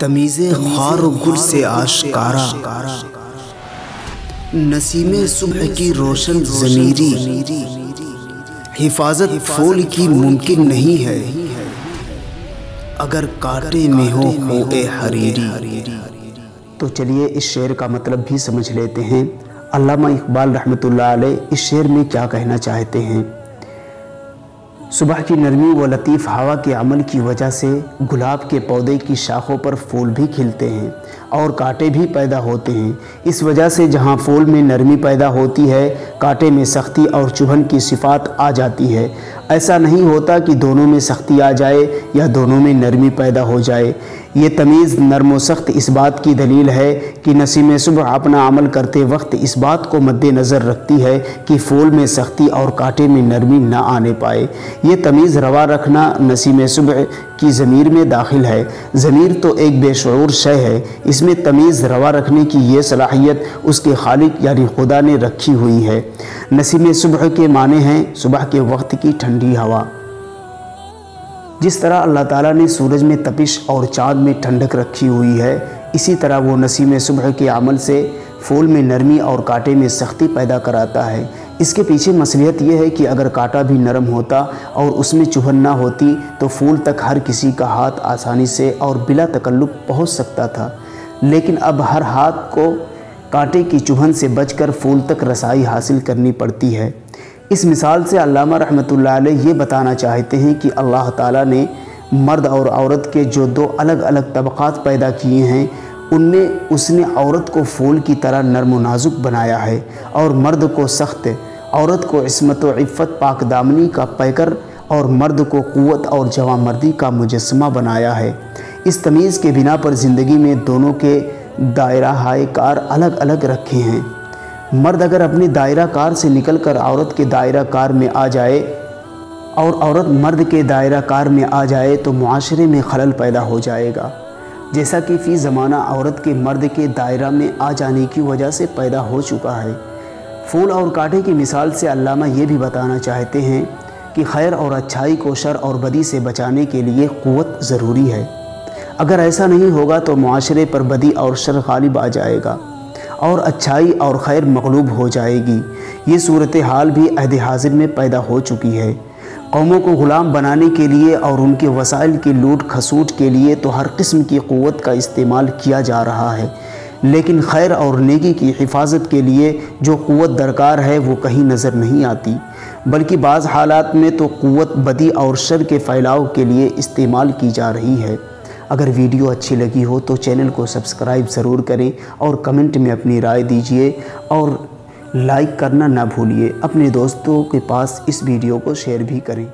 تمیز خار و گل سے آشکارا، نسیم صبح کی روشن ضمیری، حفاظت پھول کی ممکن نہیں ہے اگر کانٹے میں ہو خوئے حریری۔ تو چلیے اس شعر کا مطلب بھی سمجھ لیتے ہیں۔ علامہ اقبال رحمۃ اللہ علیہ اس شعر میں کیا کہنا چاہتے ہیں؟ صبح کی نرمی و لطیف ہوا کے عمل کی وجہ سے گلاب کے پودے کی شاخوں پر پھول بھی کھلتے ہیں اور کانٹے بھی پیدا ہوتے ہیں۔ اس وجہ سے جہاں پھول میں نرمی پیدا ہوتی ہے، کانٹے میں سختی اور چبھن کی صفات آ جاتی ہے۔ ایسا نہیں ہوتا کہ دونوں میں سختی آ جائے یا دونوں میں نرمی پیدا ہو جائے۔ یہ تمیز نرم و سخت اس بات کی دلیل ہے کہ نسیم صبح اپنا عمل کرتے وقت اس بات کو مد نظر رکھتی ہے کہ پھول میں سختی اور کانٹے میں نرمی نہ آنے پائے۔ یہ تمیز روا رکھنا نسیم صبح کی ضمیر میں داخل ہے۔ ضمیر تو ایک بے شعور شے ہے، اس میں تمیز روا رکھنے کی یہ صلاحیت اس کے خالق یعنی خدا نے رکھی ہوئی ہے۔ نسیم صبح کے معنی ہیں صبح کے وقت کی ٹھنڈی ہوا۔ جس طرح اللہ تعالیٰ نے سورج میں تپش اور چاند میں ٹھنڈک رکھی ہوئی ہے، اسی طرح وہ نسیم صبح کے عمل سے پھول میں نرمی اور کانٹے میں سختی پیدا کراتا ہے۔ اس کے پیچھے مصلحت یہ ہے کہ اگر کانٹا بھی نرم ہوتا اور اس میں چبھن نہ ہوتی تو پھول تک ہر کسی کا ہاتھ آسانی سے اور بلا تکلف پہنچ سکتا تھا، لیکن اب ہر ہاتھ کو کانٹے کی چبھن سے بچ کر پھول تک رسائی حاصل کرنی پڑتی ہے۔ اس مثال سے علامہ رحمۃ اللہ علیہ یہ بتانا چاہتے ہیں کہ اللہ تعالیٰ نے مرد اور عورت کے جو دو الگ الگ طبقات پیدا کیے ہیں، ان میں اس نے عورت کو پھول کی طرح نرم و نازک بنایا ہے اور مرد کو سخت، عورت کو عصمت و عفت پاک دامنی کا پیکر اور مرد کو قوت اور جوانمردی کا مجسمہ بنایا ہے۔ اس تمیز کے بنا پر زندگی میں دونوں کے دائرہ ہائے کار الگ الگ رکھے ہیں۔ مرد اگر اپنے دائرہ کار سے نکل کر عورت کے دائرہ کار میں آ جائے اور عورت مرد کے دائرہ کار میں آ جائے تو معاشرے میں خلل پیدا ہو جائے گا، جیسا کہ فی زمانہ عورت کے مرد کے دائرہ میں آ جانے کی وجہ سے پیدا ہو چکا ہے۔ پھول اور کانٹے کی مثال سے علامہ یہ بھی بتانا چاہتے ہیں کہ خیر اور اچھائی کو شر اور بدی سے بچانے کے لیے قوت ضروری ہے۔ اگر ایسا نہیں ہوگا تو معاشرے پر بدی اور شر غالب آ جائے گا اور اچھائی اور خیر مغلوب ہو جائے گی۔ یہ صورتحال بھی عہد حاضر میں پیدا ہو چکی ہے۔ قوموں کو غلام بنانے کے لیے اور ان کے وسائل کی لوٹ کھسوٹ کے لیے تو ہر قسم کی قوت کا استعمال کیا جا رہا ہے، لیکن خیر اور نیکی کی حفاظت کے لیے جو قوت درکار ہے وہ کہیں نظر نہیں آتی، بلکہ بعض حالات میں تو قوت بدی اور شر کے پھیلاؤ کے لیے استعمال کی جا رہی ہے۔ اگر ویڈیو اچھی لگی ہو تو چینل کو سبسکرائب ضرور کریں اور کمنٹ میں اپنی رائے دیجیے اور لائک کرنا نہ بھولیے۔ اپنے دوستوں کے پاس اس ویڈیو کو شیئر بھی کریں۔